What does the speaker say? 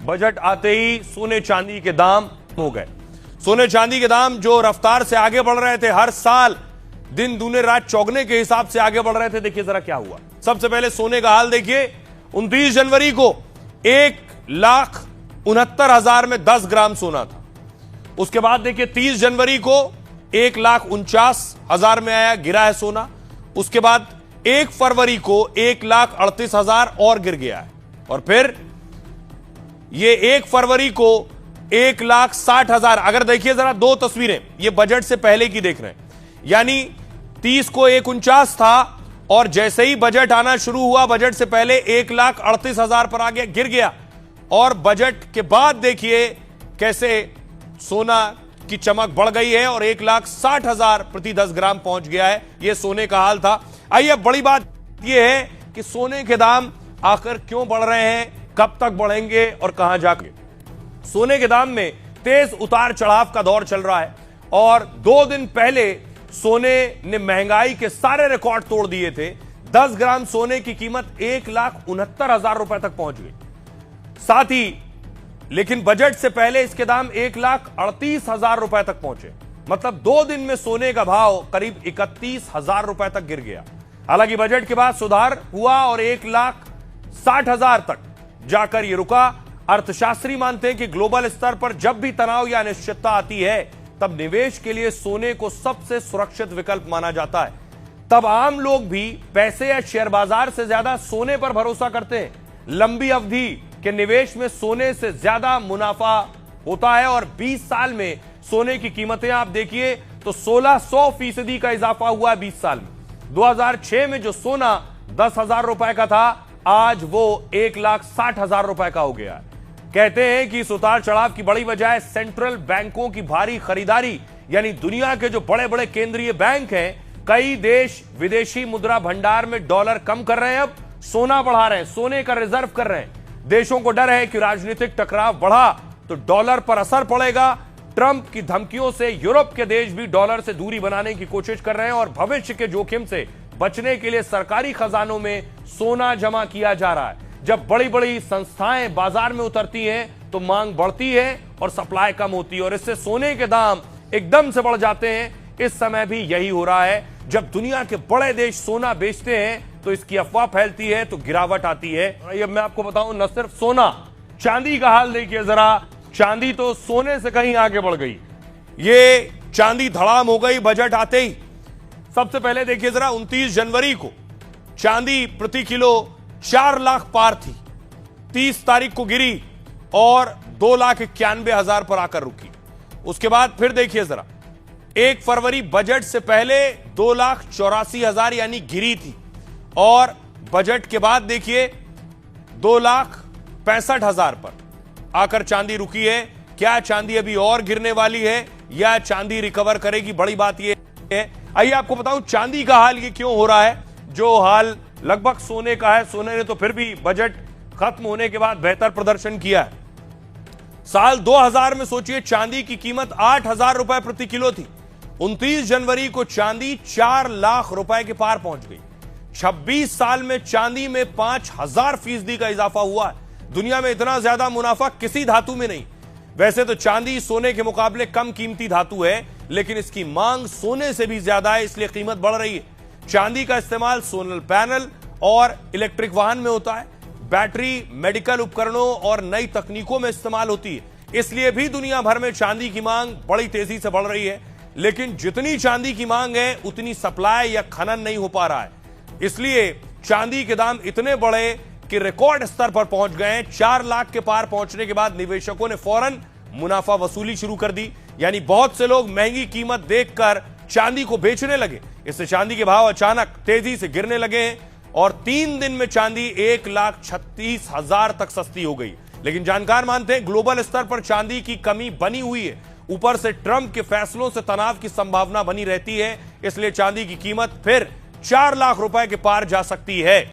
Budget आते ही सोने चांदी के दाम हो गए। सोने चांदी के दाम जो रफ्तार से आगे बढ़ रहे थे, हर साल दिन दूने रात चौगने के हिसाब से आगे बढ़ रहे थे। देखिए जरा क्या हुआ। सबसे पहले सोने का हाल देखिए। 29 जनवरी को 1,69,000 में 10 ग्राम सोना था। उसके बाद देखिए 30 जनवरी को 1,49,000 में आया, गिरा है सोना। उसके बाद 1 फरवरी को 1,38,000 और गिर गया है। और फिर ये 1 फरवरी को 1,60,000। अगर देखिए जरा दो तस्वीरें, ये बजट से पहले की देख रहे हैं, यानी 30 को 1,49 था और जैसे ही बजट आना शुरू हुआ, बजट से पहले 1,38,000 पर आ गया, गिर गया। और बजट के बाद देखिए कैसे सोना की चमक बढ़ गई है और 1,60,000 प्रति 10 ग्राम पहुंच गया है। यह सोने का हाल था। आइए, बड़ी बात यह है कि सोने के दाम आखिर क्यों बढ़ रहे हैं, कब तक बढ़ेंगे और कहां जाके। सोने के दाम में तेज उतार चढ़ाव का दौर चल रहा है और 2 दिन पहले सोने ने महंगाई के सारे रिकॉर्ड तोड़ दिए थे। 10 ग्राम सोने की कीमत 1,69,000 रुपए तक पहुंच गई। साथ ही लेकिन बजट से पहले इसके दाम 1,38,000 रुपए तक पहुंचे। मतलब 2 दिन में सोने का भाव करीब 31,000 रुपए तक गिर गया। हालांकि बजट के बाद सुधार हुआ और 1,60,000 तक जाकर यह रुका। अर्थशास्त्री मानते हैं कि ग्लोबल स्तर पर जब भी तनाव या अनिश्चितता आती है, तब निवेश के लिए सोने को सबसे सुरक्षित विकल्प माना जाता है। तब आम लोग भी पैसे या शेयर बाजार से ज्यादा सोने पर भरोसा करते हैं। लंबी अवधि के निवेश में सोने से ज्यादा मुनाफा होता है और 20 साल में सोने की कीमतें आप देखिए तो 1600% का इजाफा हुआ है 20 साल में। 2006 में जो सोना 10,000 रुपए का था, आज वो 1,60,000 रुपए का हो गया है। कहते हैं कि इस उतार चढ़ाव की बड़ी वजह है सेंट्रल बैंकों की भारी खरीदारी, यानी दुनिया के जो बड़े बड़े केंद्रीय बैंक हैं, कई देश विदेशी मुद्रा भंडार में डॉलर कम कर रहे हैं, अब सोना बढ़ा रहे हैं, सोने का रिजर्व कर रहे हैं। देशों को डर है कि राजनीतिक टकराव बढ़ा तो डॉलर पर असर पड़ेगा। ट्रंप की धमकियों से यूरोप के देश भी डॉलर से दूरी बनाने की कोशिश कर रहे हैं और भविष्य के जोखिम से बचने के लिए सरकारी खजानों में सोना जमा किया जा रहा है। जब बड़ी बड़ी संस्थाएं बाजार में उतरती हैं तो मांग बढ़ती है और सप्लाई कम होती है और इससे सोने के दाम एकदम से बढ़ जाते हैं। इस समय भी यही हो रहा है। जब दुनिया के बड़े देश सोना बेचते हैं तो इसकी अफवाह फैलती है तो गिरावट आती है। अब मैं आपको बताऊं, न सिर्फ सोना, चांदी का हाल देखिए जरा। चांदी तो सोने से कहीं आगे बढ़ गई। ये चांदी धड़ाम हो गई बजट आते ही। सबसे पहले देखिए जरा, 29 जनवरी को चांदी प्रति किलो 4 लाख पार थी। 30 तारीख को गिरी और 2,91,000 पर आकर रुकी। उसके बाद फिर देखिए जरा, 1 फरवरी बजट से पहले 2,84,000 यानी गिरी थी और बजट के बाद देखिए 2,65,000 पर आकर चांदी रुकी है। क्या चांदी अभी और गिरने वाली है या चांदी रिकवर करेगी, बड़ी बात यह है। आइए आपको बताऊं चांदी का हाल ये क्यों हो रहा है, जो हाल लगभग सोने का है। सोने ने तो फिर भी बजट खत्म होने के बाद बेहतर प्रदर्शन किया है। साल 2000 में सोचिए चांदी की कीमत 8,000 रुपए प्रति किलो थी। 29 जनवरी को चांदी 4 लाख रुपए के पार पहुंच गई। 26 साल में चांदी में 5,000% का इजाफा हुआ है। दुनिया में इतना ज्यादा मुनाफा किसी धातु में नहीं। वैसे तो चांदी सोने के मुकाबले कम कीमती धातु है, लेकिन इसकी मांग सोने से भी ज्यादा है, इसलिए कीमत बढ़ रही है। चांदी का इस्तेमाल सोलर पैनल और इलेक्ट्रिक वाहन में होता है। बैटरी, मेडिकल उपकरणों और नई तकनीकों में इस्तेमाल होती है। इसलिए भी दुनिया भर में चांदी की मांग बड़ी तेजी से बढ़ रही है। लेकिन जितनी चांदी की मांग है, उतनी सप्लाई या खनन नहीं हो पा रहा है। इसलिए चांदी के दाम इतने बढ़े कि रिकॉर्ड स्तर पर पहुंच गए। 4 लाख के पार पहुंचने के बाद निवेशकों ने फौरन मुनाफा वसूली शुरू कर दी। यानी बहुत से लोग महंगी कीमत देखकर चांदी को बेचने लगे। इससे चांदी के भाव अचानक तेजी से गिरने लगे हैं और 3 दिन में चांदी 1,36,000 तक सस्ती हो गई। लेकिन जानकार मानते हैं ग्लोबल स्तर पर चांदी की कमी बनी हुई है। ऊपर से ट्रंप के फैसलों से तनाव की संभावना बनी रहती है। इसलिए चांदी की कीमत फिर 4 लाख रुपए के पार जा सकती है।